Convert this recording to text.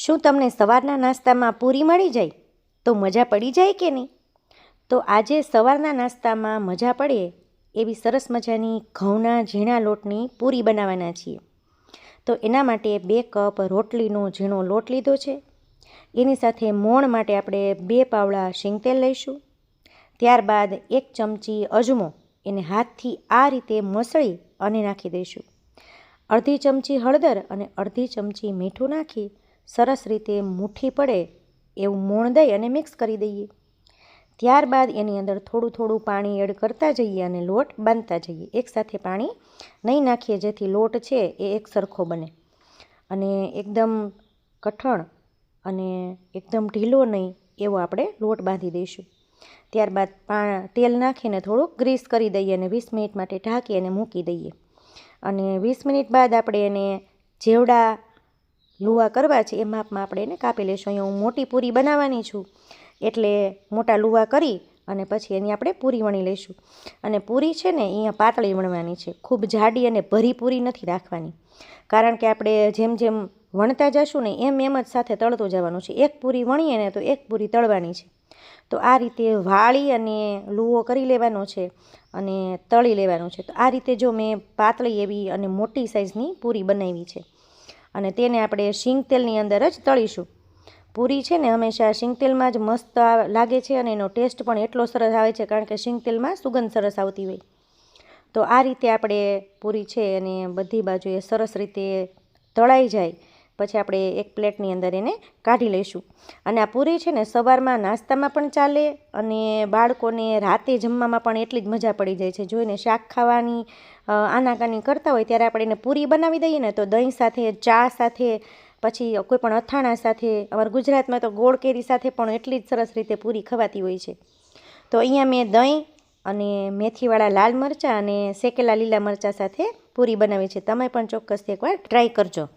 શું તમને સવારના નાસ્તામાં પૂરી મળી જાય તો મજા પડી જાય કે નહીં? તો આજે સવારના નાસ્તામાં મજા પડે એવી સરસ મજાની ઘઉંના ઝીણા લોટની પૂરી બનાવવાના છીએ. તો એના માટે 2 કપ રોટલીનો ઝીણો લોટ લીધો છે. એની સાથે મોણ માટે આપણે 2 પાવડા શીંગતેલ લઈશું. ત્યારબાદ 1 ચમચી અજમો એને હાથથી આ રીતે મસળી અને નાખી દઈશું. અડધી ચમચી હળદર અને અડધી ચમચી મીઠું નાખી સરસ રીતે મુઠ્ઠી પડે એવું મોણ દઈ અને મિક્સ કરી દઈએ. ત્યારબાદ એની અંદર થોડું થોડું પાણી એડ કરતા જઈએ અને લોટ બાંધતા જઈએ. એકસાથે પાણી નહીં નાખીએ જેથી લોટ છે એ એક સરખો બને અને એકદમ કઠણ અને એકદમ ઢીલો નહીં એવો આપણે લોટ બાંધી દઈશું. ત્યારબાદ તેલ નાખીને થોડુંક ગ્રીસ કરી દઈએ અને 20 મિનિટ માટે ઢાંકી અને મૂકી દઈએ. અને 20 મિનિટ બાદ આપણે એને જેવડા લુવા કરવા છે એ માપમાં આપણે એને કાપી લઈશું. અહીંયા હું મોટી પૂરી બનાવવાની છું એટલે મોટા લુવા કરી અને પછી એની આપણે પૂરી વણી લઈશું. અને પૂરી છે ને અહીંયા પાતળી વણવાની છે, ખૂબ જાડી અને ભરી પૂરી નથી રાખવાની, કારણ કે આપણે જેમ જેમ વણતા જશું ને એમ જ સાથે તળતું જવાનું છે. એક પૂરી વણીએ ને તો એક પૂરી તળવાની છે. તો આ રીતે વાળી અને લુવો કરી લેવાનો છે અને તળી લેવાનું છે. તો આ રીતે જો મેં પાતળી એવી અને મોટી સાઇઝની પૂરી બનાવી છે અને તેને આપણે શીંગતેલની અંદર જ તળીશું. પૂરી છે ને હંમેશા શીંગતેલમાં જ મસ્ત લાગે છે અને એનો ટેસ્ટ પણ એટલો સરસ આવે છે, કારણ કે શીંગતેલમાં સુગંધ સરસ આવતી હોય. તો આ રીતે આપણે પૂરી છે અને બધી બાજુએ સરસ રીતે તળાઈ જાય પછી આપણે એક પ્લેટની અંદર એને કાઢી લઈશું. અને આ પૂરી છે ને સવારમાં નાસ્તામાં પણ ચાલે અને બાળકોને રાતે જમવામાં પણ એટલી જ મજા પડી જાય છે. જોઈને શાક ખાવાની આનાકાની કરતા હોય ત્યારે આપણે એને પૂરી બનાવી દઈએ ને તો દહીં સાથે, ચા સાથે, પછી કોઈ પણ અથાણા સાથે, અમારા ગુજરાતમાં તો ગોળ કેરી સાથે પણ એટલી જ સરસ રીતે પૂરી ખવાતી હોય છે. તો અહીંયા મેં દહીં અને મેથીવાળા લાલ મરચાં અને શેકેલા લીલા મરચાં સાથે પૂરી બનાવી છે. તમે પણ ચોક્કસથી એકવાર ટ્રાય કરજો.